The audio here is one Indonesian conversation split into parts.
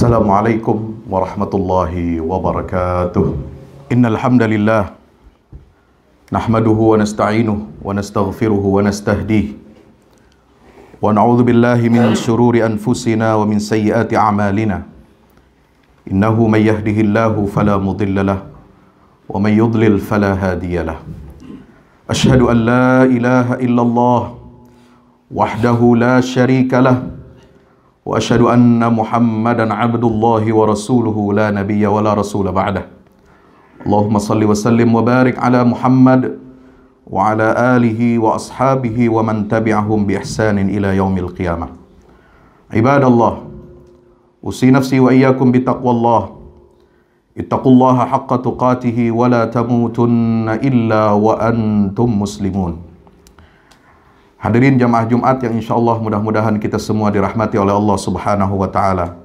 Assalamualaikum warahmatullahi wabarakatuh. Innal hamdalillah nahmaduhu wa nasta'inuhu wa nastaghfiruhu wa nastahdihi wa na'udzu billahi min shururi anfusina wa min sayyiati a'malina. Innahu may yahdihillahu fala mudilla lahu wa may yudlil fala hadiya lahu. Asyhadu an la ilaha illallah wahdahu la syarika lahu wa asyhadu anna Muhammadan abdullahi wa rasuluhu la nabiyya wa la rasula ba'dah. Allahumma salli wa sallim wa barik ala Muhammad wa ala alihi wa ashabihi wa man tabi'ahum bi ihsanin ila yaumil qiyamah. Ibadallah, usi nafsi wa iyyakum bi taqwallah. Ittaqullaha haqqa tuqatih wa la tamutunna illa wa antum muslimun. Hadirin jamaah Jumat yang insyaallah mudah-mudahan kita semua dirahmati oleh Allah Subhanahu wa taala.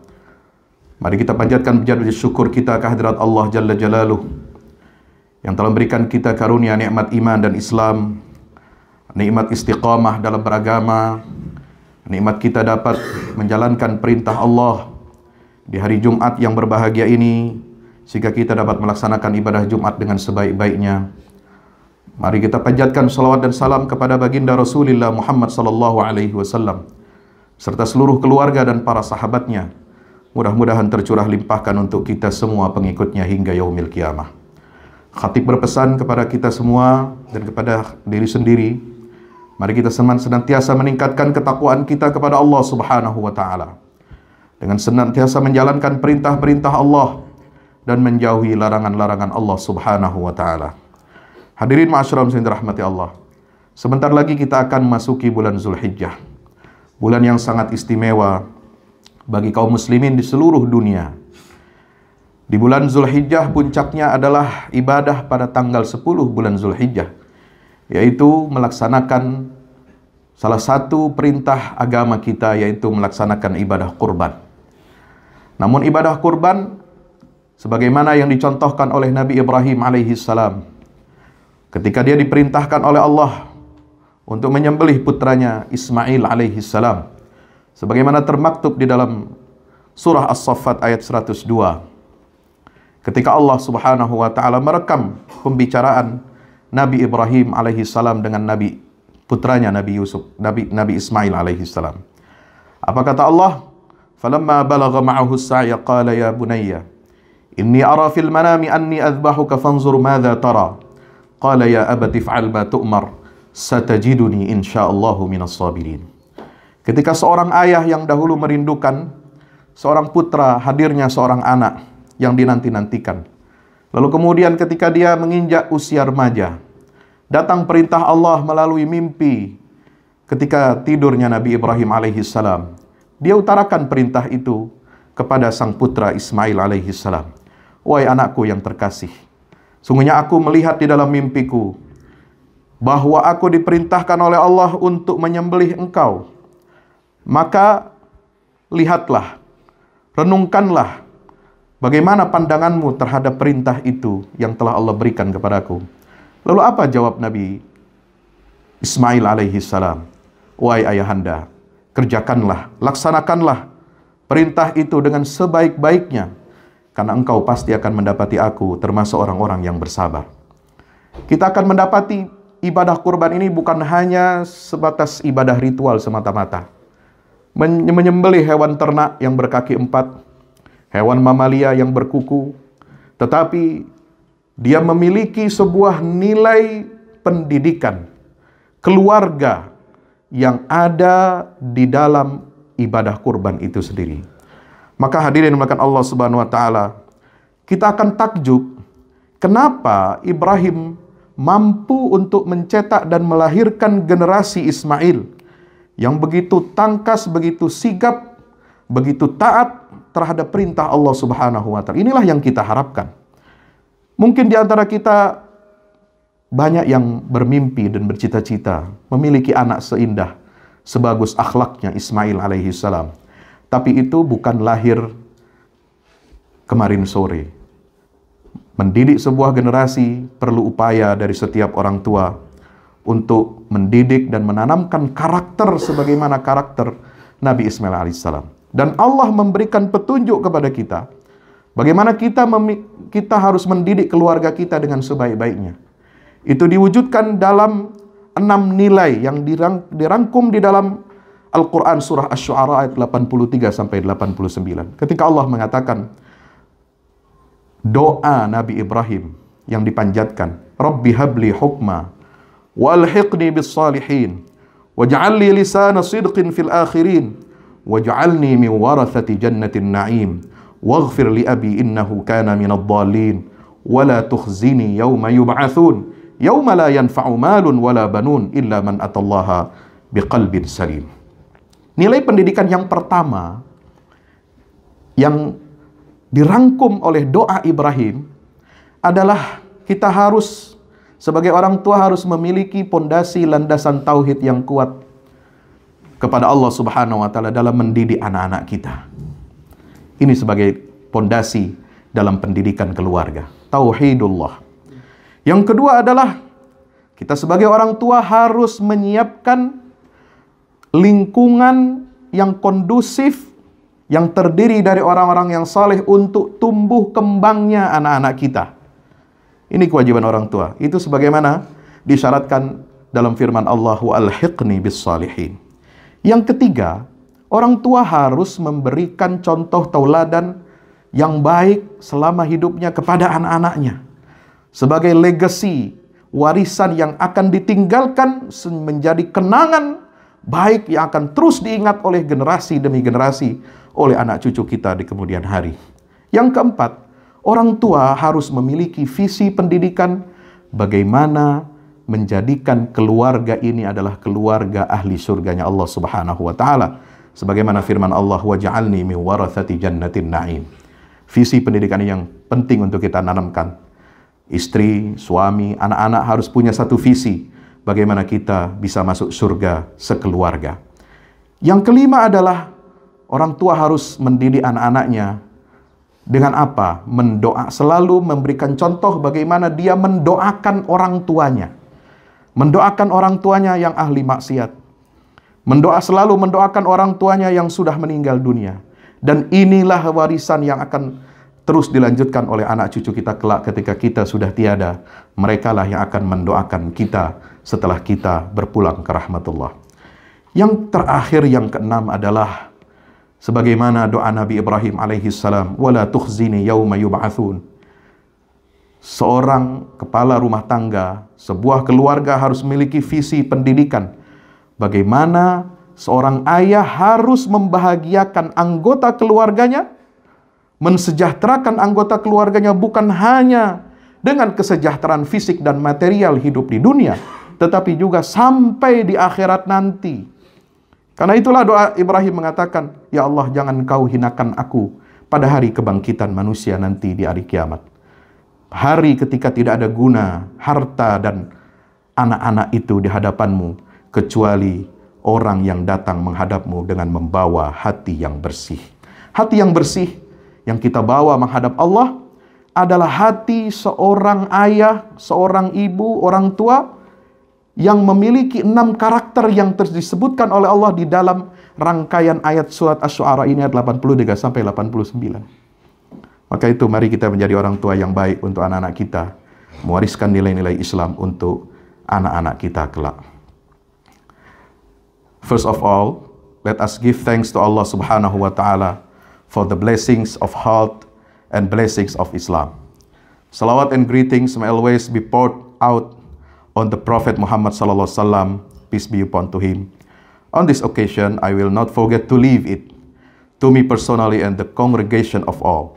Mari kita panjatkan puji syukur kita kehadirat Allah Jalla Jalaluh yang telah memberikan kita karunia nikmat iman dan Islam, nikmat istiqamah dalam beragama, nikmat kita dapat menjalankan perintah Allah di hari Jumat yang berbahagia ini, sehingga kita dapat melaksanakan ibadah Jumat dengan sebaik-baiknya. Mari kita panjatkan salawat dan salam kepada baginda Rasulullah Muhammad sallallahu alaihi wasallam serta seluruh keluarga dan para sahabatnya. Mudah-mudahan tercurah limpahkan untuk kita semua pengikutnya hingga yaumil qiyamah. Khatib berpesan kepada kita semua dan kepada diri sendiri, mari kita senantiasa meningkatkan ketakwaan kita kepada Allah Subhanahu wa taala dengan senantiasa menjalankan perintah-perintah Allah dan menjauhi larangan-larangan Allah Subhanahu wa taala. Hadirin ma'asyiral muslimin dirahmati Allah. Sebentar lagi kita akan memasuki bulan Zulhijjah. Bulan yang sangat istimewa bagi kaum muslimin di seluruh dunia. Di bulan Zulhijjah puncaknya adalah ibadah pada tanggal 10 bulan Zulhijjah, yaitu melaksanakan salah satu perintah agama kita, yaitu melaksanakan ibadah kurban. Namun ibadah kurban sebagaimana yang dicontohkan oleh Nabi Ibrahim alaihi salam ketika dia diperintahkan oleh Allah untuk menyembelih putranya Ismail alaihi salam, sebagaimana termaktub di dalam surah As-Saffat ayat 102. Ketika Allah Subhanahu wa taala merekam pembicaraan Nabi Ibrahim alaihi salam dengan putranya Nabi Ismail alaihi salam. Apa kata Allah? Falamma balagha ma'ahu as-sa'ya qala ya bunayya inni ara fil manami anni adhbahuka fanzur madza tara. Qala ya abati fa'al ma tu'mar satajiduni insyaallahu minas sabirin. Ketika seorang ayah yang dahulu merindukan seorang putra hadirnya seorang anak yang dinanti-nantikan, lalu kemudian ketika dia menginjak usia remaja, datang perintah Allah melalui mimpi ketika tidurnya Nabi Ibrahim alaihi salam. Dia utarakan perintah itu kepada sang putra Ismail alaihi salam. Wahai anakku yang terkasih, sungguhnya aku melihat di dalam mimpiku bahwa aku diperintahkan oleh Allah untuk menyembelih engkau. Maka lihatlah, renungkanlah bagaimana pandanganmu terhadap perintah itu yang telah Allah berikan kepadaku. Lalu apa jawab Nabi Ismail alaihi salam? Wahai ayahanda, kerjakanlah, laksanakanlah perintah itu dengan sebaik-baiknya, karena engkau pasti akan mendapati aku termasuk orang-orang yang bersabar. Kita akan mendapati ibadah kurban ini bukan hanya sebatas ibadah ritual semata-mata. Menyembelih hewan ternak yang berkaki 4, hewan mamalia yang berkuku, tetapi dia memiliki sebuah nilai pendidikan, keluarga yang ada di dalam ibadah kurban itu sendiri. Maka hadirin dimulakan Allah Subhanahu wa taala, kita akan takjub kenapa Ibrahim mampu untuk mencetak dan melahirkan generasi Ismail yang begitu tangkas, begitu sigap, begitu taat terhadap perintah Allah Subhanahu wa taala. Inilah yang kita harapkan. Mungkin di antara kita banyak yang bermimpi dan bercita-cita memiliki anak seindah, sebagus akhlaknya Ismail alaihi salam. Tapi itu bukan lahir kemarin sore. Mendidik sebuah generasi perlu upaya dari setiap orang tua untuk mendidik dan menanamkan karakter sebagaimana karakter Nabi Ismail alaihissalam. Dan Allah memberikan petunjuk kepada kita bagaimana kita harus mendidik keluarga kita dengan sebaik-baiknya. Itu diwujudkan dalam 6 nilai yang dirangkum di dalam Al-Quran surah Asy-Syu'ara ayat 83 sampai 89. Ketika Allah mengatakan doa Nabi Ibrahim yang dipanjatkan, Rabbi habli hukma walhiqni bis salihin waj'al li lisana sidqin fil akhirin waj'alni min warathati jannatin na'im waghfir li abi innahu kana minadh dhalin wala tukhzini yawma yub'atsun yawma la yanfa'u malun wala banun illa man atallaha biqalbin salim. Nilai pendidikan yang pertama yang dirangkum oleh doa Ibrahim adalah kita harus sebagai orang tua harus memiliki pondasi landasan tauhid yang kuat kepada Allah Subhanahu wa taala dalam mendidik anak-anak kita. Ini sebagai pondasi dalam pendidikan keluarga, tauhidullah. Yang kedua adalah kita sebagai orang tua harus menyiapkan lingkungan yang kondusif, yang terdiri dari orang-orang yang saleh untuk tumbuh kembangnya anak-anak kita. Ini kewajiban orang tua. Itu sebagaimana disyaratkan dalam firman Allah, wa alhiqni bis salihin. Yang ketiga, orang tua harus memberikan contoh tauladan yang baik selama hidupnya kepada anak-anaknya. Sebagai legacy, warisan yang akan ditinggalkan menjadi kenangan baik yang akan terus diingat oleh generasi demi generasi oleh anak cucu kita di kemudian hari. Yang keempat, orang tua harus memiliki visi pendidikan bagaimana menjadikan keluarga ini adalah keluarga ahli surganya Allah Subhanahu wa taala. Sebagaimana firman Allah, waj'alni min warathati jannatin na'im. Visi pendidikan yang penting untuk kita tanamkan. Istri, suami, anak-anak harus punya satu visi bagaimana kita bisa masuk surga sekeluarga. Yang kelima adalah orang tua harus mendidik anak-anaknya dengan apa? Selalu memberikan contoh bagaimana dia mendoakan orang tuanya. Mendoakan orang tuanya yang ahli maksiat. Selalu mendoakan orang tuanya yang sudah meninggal dunia. Dan inilah warisan yang akan terus dilanjutkan oleh anak cucu kita kelak ketika kita sudah tiada. Merekalah yang akan mendoakan kita setelah kita berpulang ke rahmatullah. Yang terakhir, yang keenam adalah sebagaimana doa Nabi Ibrahim alaihissalam, wala tukhzini yauma yub'atsun. Seorang kepala rumah tangga, sebuah keluarga harus memiliki visi pendidikan. Bagaimana seorang ayah harus membahagiakan anggota keluarganya, mensejahterakan anggota keluarganya bukan hanya dengan kesejahteraan fisik dan material hidup di dunia, tetapi juga sampai di akhirat nanti. Karena itulah doa Ibrahim mengatakan, ya Allah, jangan kau hinakan aku pada hari kebangkitan manusia nanti di hari kiamat. Hari ketika tidak ada guna harta dan anak-anak itu di hadapanmu, kecuali orang yang datang menghadapmu dengan membawa hati yang bersih. Hati yang bersih yang kita bawa menghadap Allah adalah hati seorang ayah, seorang ibu, orang tua yang memiliki 6 karakter yang disebutkan oleh Allah di dalam rangkaian ayat surat Asy-Syu'ara ini ayat 83 sampai 89. Maka itu mari kita menjadi orang tua yang baik untuk anak-anak kita, mewariskan nilai-nilai Islam untuk anak-anak kita kelak. First of all, let us give thanks to Allah Subhanahu wa taala for the blessings of health and blessings of Islam. Salawat and greetings may always be poured out on the Prophet Muhammad sallallahu alaihi wasallam, peace be upon to him. On this occasion, I will not forget to leave it to me personally and the congregation of all.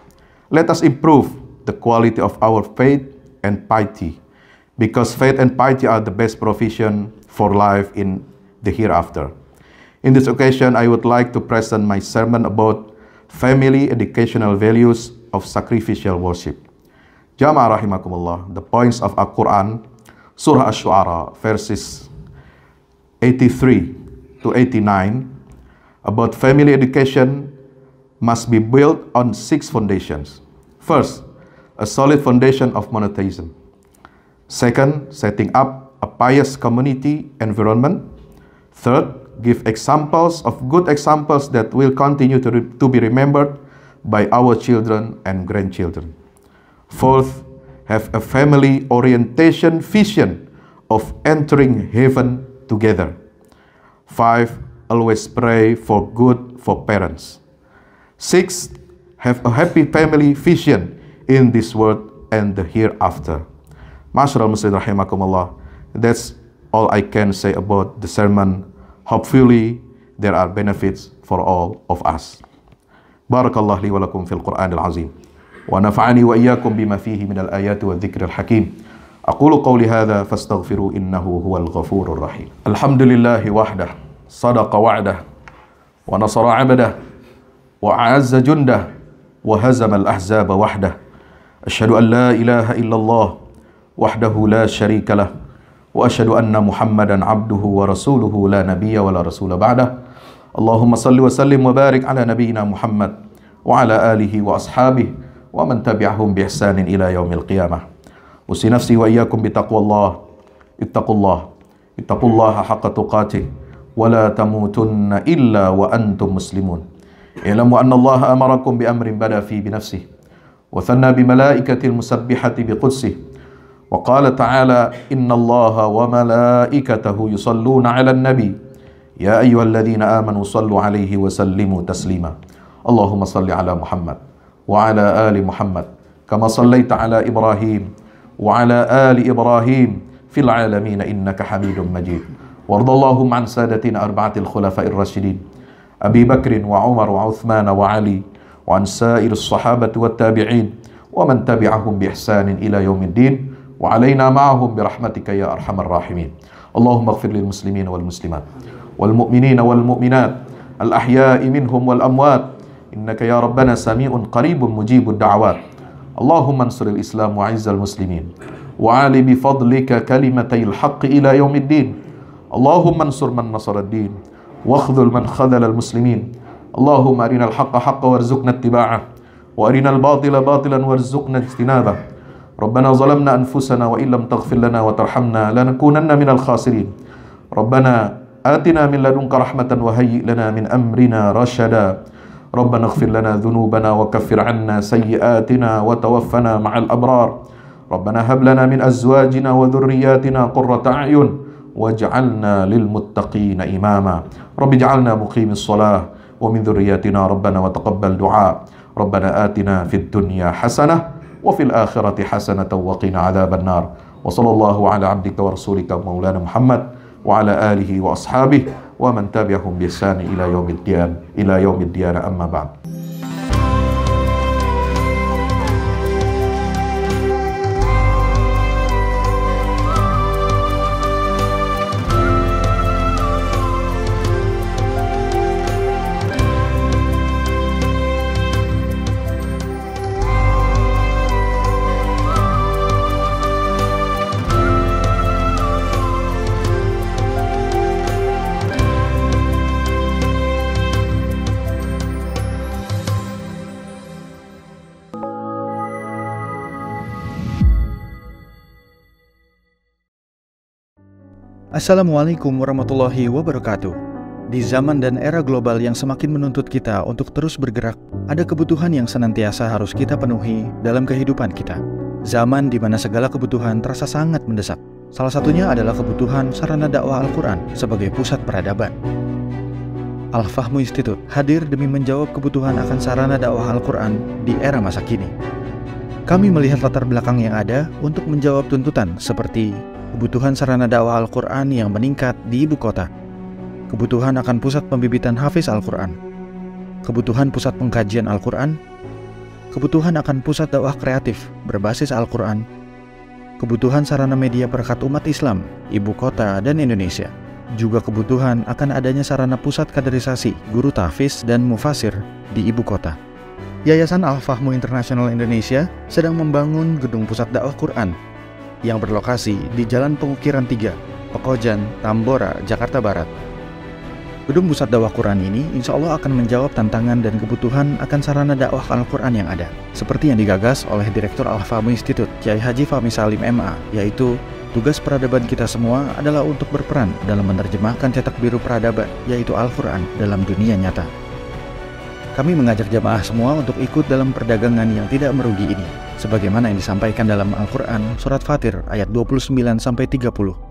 Let us improve the quality of our faith and piety, because faith and piety are the best provision for life in the hereafter. In this occasion, I would like to present my sermon about family educational values of sacrificial worship. Jamaah rahimakumullah, the points of Al-Quran, Surah Asy-Syu'ara, verses 83 to 89, about family education must be built on 6 foundations. First, a solid foundation of monotheism. Second, setting up a pious community environment. Third, give examples of good examples that will continue to be remembered by our children and grandchildren. Fourth, have a family orientation vision of entering heaven together. 5. Always pray for good for parents. 6. Have a happy family vision in this world and the hereafter. Ma'asyiral muslimin rahimakumullah. That's all I can say about the sermon. Hopefully there are benefits for all of us. Barakallahu li wa lakum fil Qur'anil azim. ونفعني وإياكم بما فيه من الآيات والذكر الحكيم أقول قولي هذا فاستغفروا إنه هو الغفور الرحيم الحمد لله وحده صدق وعده ونصر عبده وأعز جنده وهزم الأحزاب وحده أشهد أن لا إله إلا الله وحده لا شريك له وأشهد أن محمدا عبده ورسوله لا نبي ولا رسول بعده اللهم صل وسلم وبارك على نبينا محمد وعلى آله وأصحابه ومن تبعهم بإحسان إلى يوم القيامة أوصي نفسي وإياكم بتقوى الله اتقوا الله حق تقاته ولا تموتن إلا وأنتم مسلمون اعلموا أن الله أمركم بأمر بدأ فيه بنفسه وثنى بملائكة المسبحة بقدسه وقال تعالى إن الله وملائكته يصلون على النبي يا أيها الذين آمنوا صلوا عليه وسلموا تسليما اللهم صل على محمد وعلى آل محمد كما صليت على إبراهيم وعلى آل إبراهيم في العالمين إنك حميد مجيد وارض اللهم عن سادتنا أربعة الخلفاء الراشدين أبي بكر وعمر وعثمان وعلي وعن سائر الصحابة والتابعين ومن تبعهم بإحسان إلى يوم الدين وعلينا معهم برحمتك يا أرحم الراحمين اللهم اغفر للمسلمين والمسلمات والمؤمنين والمؤمنات الأحياء منهم والأموات إنك يا ربنا سميع قريب مجيب الدعوات اللهم انصر الإسلام وعز المسلمين وعلي بفضلك كلمتي الحق إلى يوم الدين اللهم انصر من نصر الدين واخذل من خذل المسلمين اللهم أرنا الحق حقا وارزقنا اتباعه وأرنا الباطل باطلا وارزقنا اجتنابه ربنا ظلمنا أنفسنا وإن لم تغفر لنا وترحمنا لنكونن من الخاسرين ربنا آتنا من لدنك رحمة وهيئ لنا من أمرنا رشدا ربنا اغفر لنا ذنوبنا وكفر عنا سيئاتنا وتوفنا مع الأبرار ربنا هب لنا من أزواجنا وذرياتنا قرة أعين واجعلنا للمتقين إماما رب اجعلنا مقيم الصلاة ومن ذرياتنا ربنا وتقبل دعاء ربنا آتنا في الدنيا حسنة وفي الآخرة حسنة وقنا عذاب النار وصلى الله على عبدك ورسولك مولانا محمد وعلى آله وأصحابه ومن تبعهم بإحسان إلى يوم الديانة أما بعد. Assalamualaikum warahmatullahi wabarakatuh. Di zaman dan era global yang semakin menuntut kita untuk terus bergerak, ada kebutuhan yang senantiasa harus kita penuhi dalam kehidupan kita. Zaman di mana segala kebutuhan terasa sangat mendesak. Salah satunya adalah kebutuhan sarana dakwah Al-Quran sebagai pusat peradaban. Al-Fahmu Institute hadir demi menjawab kebutuhan akan sarana dakwah Al-Quran di era masa kini. Kami melihat latar belakang yang ada untuk menjawab tuntutan seperti kebutuhan sarana dakwah Al-Quran yang meningkat di ibu kota, kebutuhan akan pusat pembibitan hafiz Al-Quran, kebutuhan pusat pengkajian Al-Quran, kebutuhan akan pusat dakwah kreatif berbasis Al-Quran, kebutuhan sarana media perekat umat Islam, ibu kota dan Indonesia, juga kebutuhan akan adanya sarana pusat kaderisasi guru tahfiz dan mufasir di ibu kota. Yayasan Al-Fahmu International Indonesia sedang membangun gedung pusat dakwah Quran yang berlokasi di Jalan Pengukiran 3, Pekojan, Tambora, Jakarta Barat. Gedung pusat dakwah Quran ini insya Allah akan menjawab tantangan dan kebutuhan akan sarana dakwah Al-Quran yang ada, seperti yang digagas oleh Direktur Al-Fahmu Institute, Kiai Haji Fahmi Salim MA, yaitu Tugas peradaban kita semua adalah untuk berperan dalam menerjemahkan cetak biru peradaban, yaitu Al-Quran, dalam dunia nyata. Kami mengajak jamaah semua untuk ikut dalam perdagangan yang tidak merugi ini, sebagaimana yang disampaikan dalam Al-Quran surat Fatir ayat 29-30,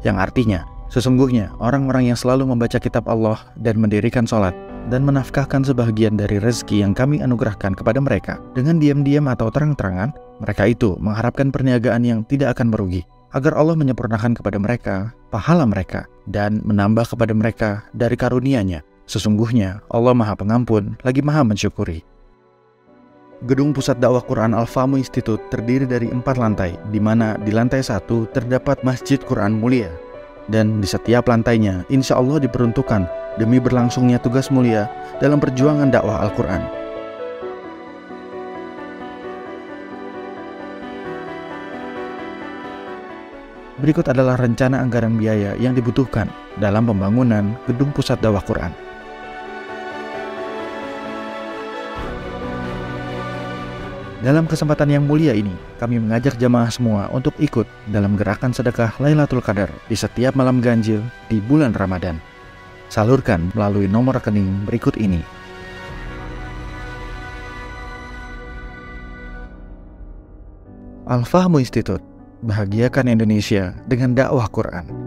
yang artinya, sesungguhnya orang-orang yang selalu membaca kitab Allah dan mendirikan sholat dan menafkahkan sebahagian dari rezeki yang kami anugerahkan kepada mereka dengan diam-diam atau terang-terangan, mereka itu mengharapkan perniagaan yang tidak akan merugi, agar Allah menyempurnakan kepada mereka pahala mereka dan menambah kepada mereka dari karunia-Nya. Sesungguhnya Allah Maha Pengampun lagi Maha Mensyukuri. Gedung Pusat Dakwah Quran Al-Fahmu Institute terdiri dari 4 lantai, di mana di lantai 1 terdapat Masjid Quran Mulia, dan di setiap lantainya insya Allah diperuntukkan demi berlangsungnya tugas mulia dalam perjuangan dakwah Al-Quran. Berikut adalah rencana anggaran biaya yang dibutuhkan dalam pembangunan Gedung Pusat Dakwah Quran. Dalam kesempatan yang mulia ini, kami mengajak jamaah semua untuk ikut dalam gerakan sedekah Lailatul Qadar di setiap malam ganjil di bulan Ramadan. Salurkan melalui nomor rekening berikut ini. Al-Fahmu Institute, bahagiakan Indonesia dengan dakwah Quran.